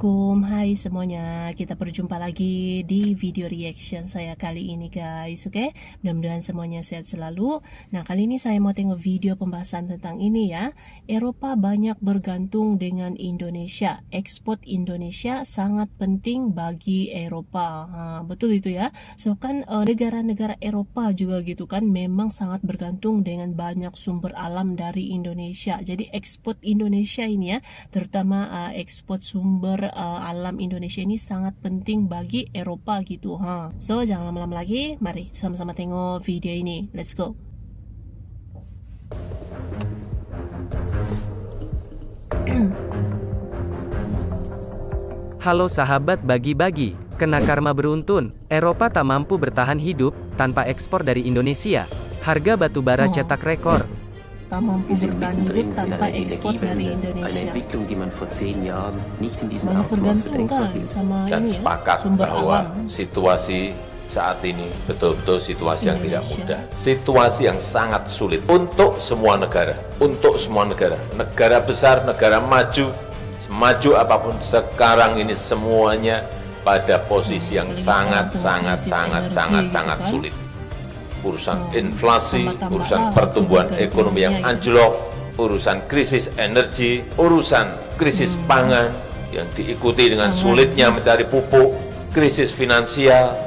Assalamualaikum, hai semuanya. Kita berjumpa lagi di video reaction saya kali ini guys, oke? Mudah-mudahan semuanya sehat selalu. Nah, kali ini saya mau tengok video pembahasan tentang ini ya. Eropa banyak bergantung dengan Indonesia. Ekspor Indonesia sangat penting bagi Eropa. Betul itu ya. So kan negara-negara Eropa juga gitu kan memang sangat bergantung dengan banyak sumber alam dari Indonesia. Jadi ekspor Indonesia ini ya, terutama ekspor sumber alam Indonesia ini sangat penting bagi Eropa gitu. So jangan lama-lama lagi, mari sama-sama tengok video ini. Let's go. Halo sahabat bagi-bagi, kena karma beruntun, Eropa tak mampu bertahan hidup tanpa ekspor dari Indonesia. Harga batu bara cetak rekor. Tak mampu bertahan hidup tanpa ekspor dari Indonesia. Banyak bergantung kan sama dan ini sepakat ya, sumber bahwa alam. situasi saat ini betul-betul situasi yang tidak mudah, situasi yang sangat sulit untuk semua negara, negara besar, negara maju, semaju apapun sekarang ini semuanya pada posisi yang sangat sulit. Urusan inflasi, urusan pertumbuhan ekonomi yang anjlok, urusan krisis energi, urusan krisis pangan yang diikuti dengan sulitnya mencari pupuk, krisis finansial,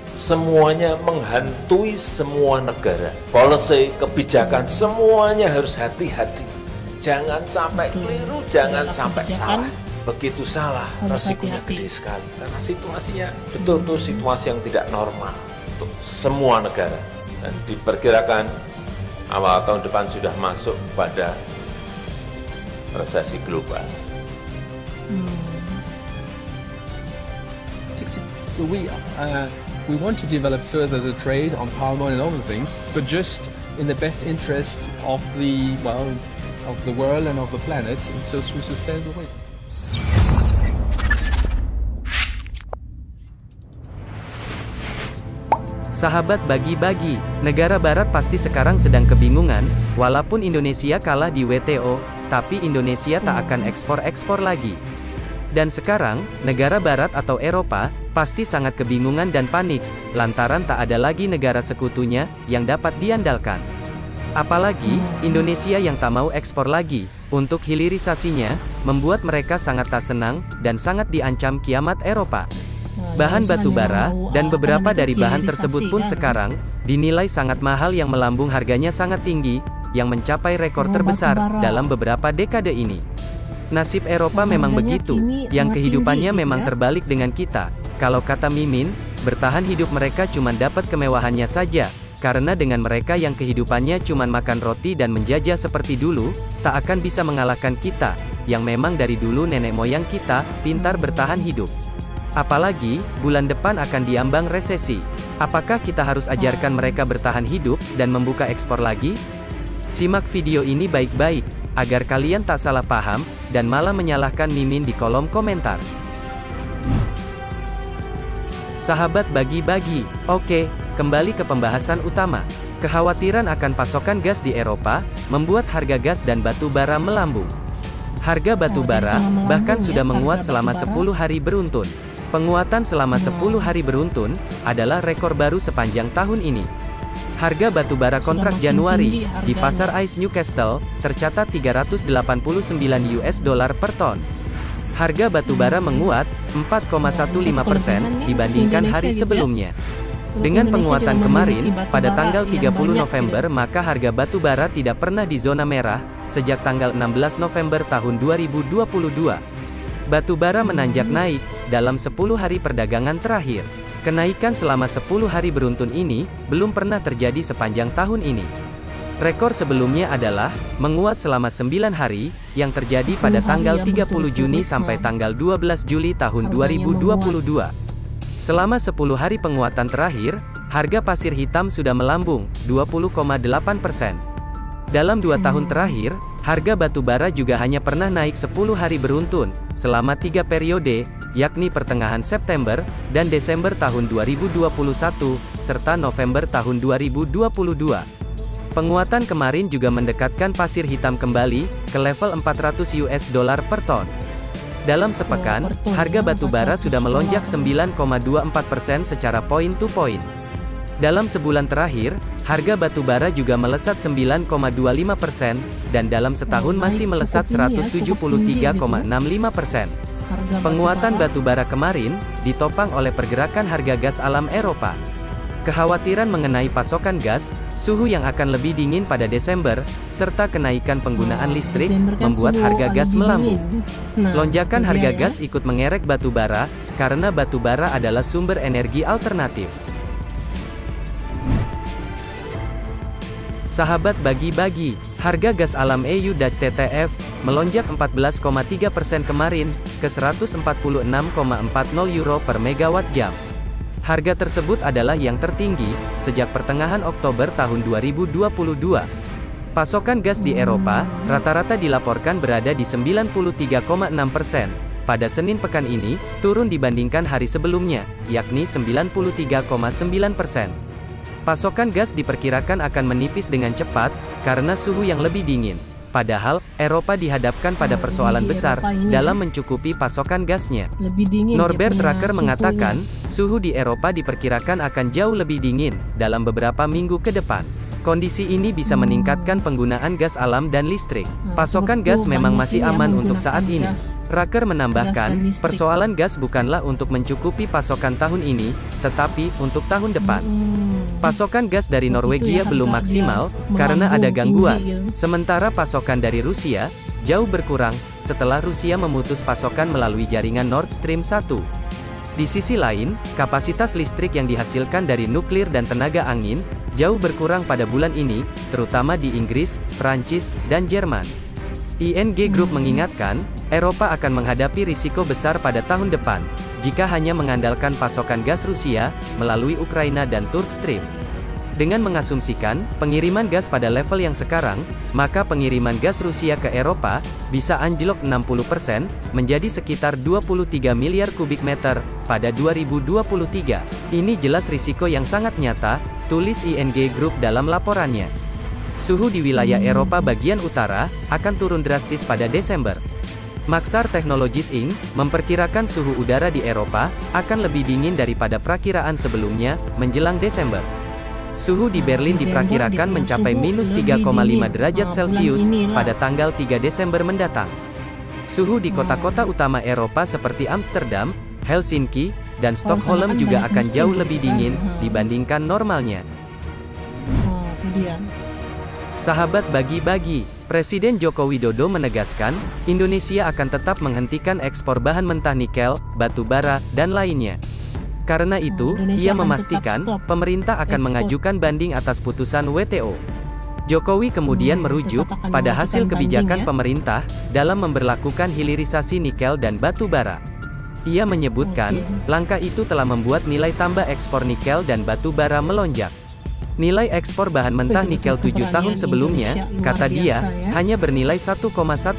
semuanya menghantui semua negara. Policy, kebijakan, semuanya harus hati-hati. Jangan sampai keliru, jangan sampai salah. Begitu salah, resikonya gede sekali. Karena situasinya betul-betul situasi yang tidak normal untuk semua negara. Dan diperkirakan awal tahun depan sudah masuk pada resesi global. So we want to develop further the trade on palm oil and other things, but just in the best interest of the world and of the planet, so through sustainable way. Sahabat bagi-bagi, negara barat pasti sekarang sedang kebingungan, walaupun Indonesia kalah di WTO, tapi Indonesia tak akan ekspor-ekspor lagi. Dan sekarang, negara barat atau Eropa, pasti sangat kebingungan dan panik, lantaran tak ada lagi negara sekutunya, yang dapat diandalkan. Apalagi, Indonesia yang tak mau ekspor lagi, untuk hilirisasinya, membuat mereka sangat tak senang, dan sangat diancam kiamat Eropa. Bahan batu bara, dan beberapa dari bahan tersebut pun sekarang, dinilai sangat mahal yang melambung harganya sangat tinggi, yang mencapai rekor terbesar, dalam beberapa dekade ini. Nasib Eropa memang begitu, yang kehidupannya memang terbalik dengan kita. Kalau kata Mimin, bertahan hidup mereka cuma dapat kemewahannya saja, karena dengan mereka yang kehidupannya cuma makan roti dan menjajah seperti dulu, tak akan bisa mengalahkan kita, yang memang dari dulu nenek moyang kita, pintar bertahan hidup. Apalagi, bulan depan akan diambang resesi. Apakah kita harus ajarkan mereka bertahan hidup, dan membuka ekspor lagi? Simak video ini baik-baik, agar kalian tak salah paham, dan malah menyalahkan Mimin di kolom komentar. Sahabat bagi-bagi, oke, kembali ke pembahasan utama. Kekhawatiran akan pasokan gas di Eropa, membuat harga gas dan batu bara melambung. Harga batu bara, bahkan sudah menguat selama 10 hari beruntun. Penguatan selama 10 hari beruntun, adalah rekor baru sepanjang tahun ini. Harga batu bara kontrak Januari, di pasar ICE Newcastle, tercatat $389 per ton. Harga batu bara menguat, 4,15% dibandingkan hari sebelumnya. Dengan penguatan kemarin, pada tanggal 30 November maka harga batu bara tidak pernah di zona merah, sejak tanggal 16 November tahun 2022. Batu bara menanjak naik, dalam 10 hari perdagangan terakhir. Kenaikan selama 10 hari beruntun ini, belum pernah terjadi sepanjang tahun ini. Rekor sebelumnya adalah, menguat selama 9 hari, yang terjadi pada tanggal 30 Juni sampai tanggal 12 Juli tahun 2022. Selama 10 hari penguatan terakhir, harga pasir hitam sudah melambung, 20,8%. Dalam 2 tahun terakhir, harga batu bara juga hanya pernah naik 10 hari beruntun, selama 3 periode, yakni pertengahan September, dan Desember tahun 2021, serta November tahun 2022. Penguatan kemarin juga mendekatkan pasir hitam kembali, ke level $400 per ton. Dalam sepekan, harga batu bara sudah melonjak 9,24% secara point to point. Dalam sebulan terakhir, harga batu bara juga melesat 9,25%, dan dalam setahun masih melesat 173,65%. Penguatan batu bara kemarin, ditopang oleh pergerakan harga gas alam Eropa. Kekhawatiran mengenai pasokan gas, suhu yang akan lebih dingin pada Desember, serta kenaikan penggunaan listrik, membuat harga gas melambung. Lonjakan harga gas ikut mengerek batu bara, karena batu bara adalah sumber energi alternatif. Sahabat bagi-bagi, harga gas alam EU Dutch TTF, melonjak 14,3% kemarin, ke 146,40 euro per megawatt jam. Harga tersebut adalah yang tertinggi, sejak pertengahan Oktober tahun 2022. Pasokan gas di Eropa, rata-rata dilaporkan berada di 93,6%. Pada Senin pekan ini, turun dibandingkan hari sebelumnya, yakni 93,9%. Pasokan gas diperkirakan akan menipis dengan cepat, karena suhu yang lebih dingin. Padahal, Eropa dihadapkan pada persoalan besar, dalam mencukupi pasokan gasnya. Norbert Tracker mengatakan, suhu di Eropa diperkirakan akan jauh lebih dingin, dalam beberapa minggu ke depan. Kondisi ini bisa meningkatkan penggunaan gas alam dan listrik. Pasokan gas memang masih aman untuk saat ini. Tracker menambahkan, persoalan gas bukanlah untuk mencukupi pasokan tahun ini, tetapi untuk tahun depan. Pasokan gas dari Norwegia belum maksimal, karena ada gangguan. Sementara pasokan dari Rusia, jauh berkurang, setelah Rusia memutus pasokan melalui jaringan Nord Stream 1. Di sisi lain, kapasitas listrik yang dihasilkan dari nuklir dan tenaga angin, jauh berkurang pada bulan ini, terutama di Inggris, Prancis, dan Jerman. ING Group mengingatkan, Eropa akan menghadapi risiko besar pada tahun depan, jika hanya mengandalkan pasokan gas Rusia, melalui Ukraina dan Turk Stream. Dengan mengasumsikan, pengiriman gas pada level yang sekarang, maka pengiriman gas Rusia ke Eropa, bisa anjlok 60%, menjadi sekitar 23 miliar kubik meter, pada 2023. Ini jelas risiko yang sangat nyata, tulis ING Group dalam laporannya. Suhu di wilayah Eropa bagian utara, akan turun drastis pada Desember. Maxar Technologies Inc. memperkirakan suhu udara di Eropa, akan lebih dingin daripada perakiraan sebelumnya, menjelang Desember. Suhu di Berlin diperkirakan mencapai minus 3,5 derajat Celcius, pada tanggal 3 Desember mendatang. Suhu di kota-kota utama Eropa seperti Amsterdam, Helsinki, dan Stockholm juga akan jauh lebih dingin, dibandingkan normalnya. Sahabat bagi-bagi, Presiden Joko Widodo menegaskan, Indonesia akan tetap menghentikan ekspor bahan mentah nikel, batu bara, dan lainnya. Karena itu, ia memastikan, pemerintah akan mengajukan banding atas putusan WTO. Jokowi kemudian merujuk pada hasil kebijakan pemerintah dalam memberlakukan hilirisasi nikel dan batu bara. Ia menyebutkan, langkah itu telah membuat nilai tambah ekspor nikel dan batu bara melonjak. Nilai ekspor bahan mentah nikel 7 tahun sebelumnya, kata dia, hanya bernilai 1,1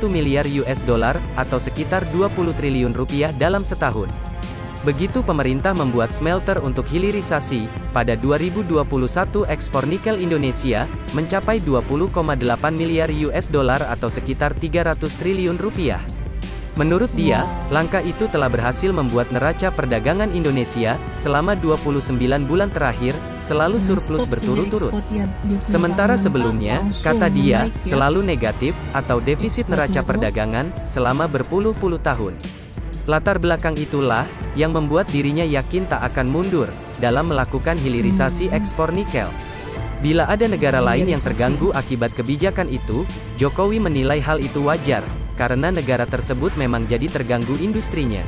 miliar US dollar, atau sekitar 20 triliun rupiah dalam setahun. Begitu pemerintah membuat smelter untuk hilirisasi, pada 2021 ekspor nikel Indonesia, mencapai 20,8 miliar US dollar atau sekitar 300 triliun rupiah. Menurut dia, langkah itu telah berhasil membuat neraca perdagangan Indonesia, selama 29 bulan terakhir, selalu surplus berturut-turut. Sementara sebelumnya, kata dia, selalu negatif, atau defisit neraca perdagangan, selama berpuluh-puluh tahun. Latar belakang itulah, yang membuat dirinya yakin tak akan mundur, dalam melakukan hilirisasi ekspor nikel. Bila ada negara lain yang terganggu akibat kebijakan itu, Jokowi menilai hal itu wajar, karena negara tersebut memang jadi terganggu industrinya.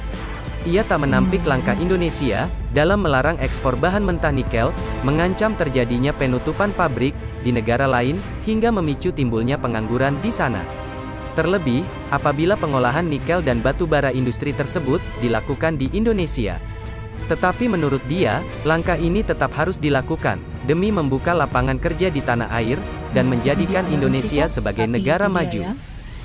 Ia tak menampik langkah Indonesia, dalam melarang ekspor bahan mentah nikel, mengancam terjadinya penutupan pabrik, di negara lain, hingga memicu timbulnya pengangguran di sana. Terlebih, apabila pengolahan nikel dan batu bara industri tersebut, dilakukan di Indonesia. Tetapi menurut dia, langkah ini tetap harus dilakukan, demi membuka lapangan kerja di tanah air, dan menjadikan Indonesia sebagai negara maju.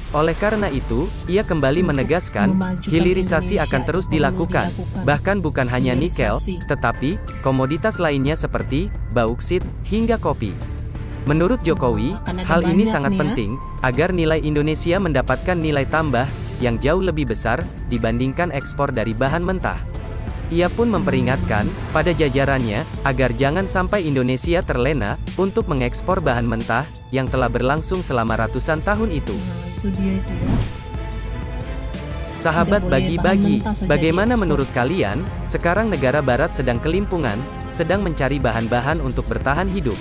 Oleh karena itu, ia kembali menegaskan, hilirisasi akan terus dilakukan, bahkan bukan hanya nikel, tetapi, komoditas lainnya seperti, bauksit, hingga kopi. Menurut Jokowi, hal ini sangat penting, agar nilai Indonesia mendapatkan nilai tambah, yang jauh lebih besar dibandingkan ekspor dari bahan mentah. Ia pun memperingatkan pada jajarannya agar jangan sampai Indonesia terlena untuk mengekspor bahan mentah yang telah berlangsung selama ratusan tahun itu. Nah, itu dia itu ya. Sahabat Tidak boleh bagi-bagi, bahan mentah saja bagaimana diekspor. menurut kalian? Sekarang negara barat sedang kelimpungan, sedang mencari bahan-bahan untuk bertahan hidup.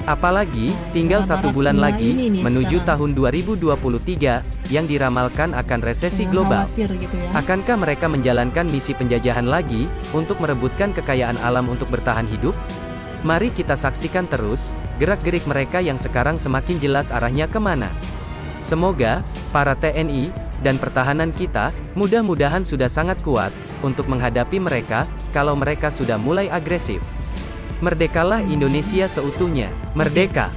Apalagi, tinggal negara 1 barat bulan kena lagi, ini nih menuju sekarang. tahun 2023, yang diramalkan akan resesi Tengah global. khawatir gitu ya. Akankah mereka menjalankan misi penjajahan lagi, untuk merebutkan kekayaan alam untuk bertahan hidup? Mari kita saksikan terus, gerak-gerik mereka yang sekarang semakin jelas arahnya kemana. Semoga, para TNI, dan pertahanan kita, mudah-mudahan sudah sangat kuat, untuk menghadapi mereka, kalau mereka sudah mulai agresif. Merdekalah Indonesia seutuhnya, merdeka!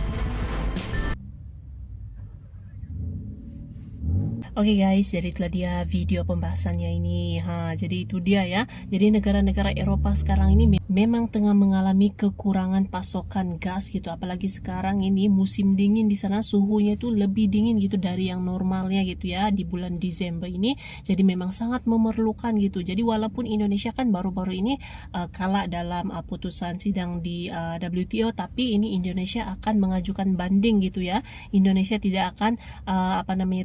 Oke guys, jadi itulah dia video pembahasannya ini. Jadi itu dia ya. Jadi negara-negara Eropa sekarang ini memang tengah mengalami kekurangan pasokan gas gitu. Apalagi sekarang ini musim dingin di sana, suhunya itu lebih dingin gitu dari yang normalnya gitu ya di bulan Desember ini. Jadi memang sangat memerlukan gitu. Jadi walaupun Indonesia kan baru-baru ini kalah dalam putusan sidang di WTO, tapi ini Indonesia akan mengajukan banding gitu ya. Indonesia tidak akan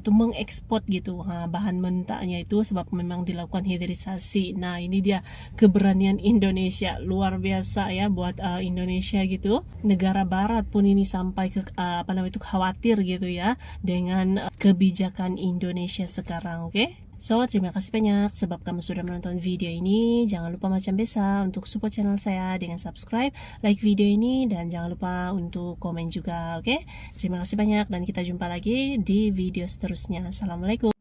mengekspor gitu bahan mentahnya itu, sebab memang dilakukan hilirisasi. Nah, ini dia keberanian Indonesia, luar biasa ya buat Indonesia gitu. Negara barat pun ini sampai ke khawatir gitu ya dengan kebijakan Indonesia sekarang. Oke? So, terima kasih banyak sebab kamu sudah menonton video ini. Jangan lupa macam biasa untuk support channel saya dengan subscribe, like video ini, dan jangan lupa untuk komen juga, oke? Terima kasih banyak dan kita jumpa lagi di video seterusnya. Assalamualaikum.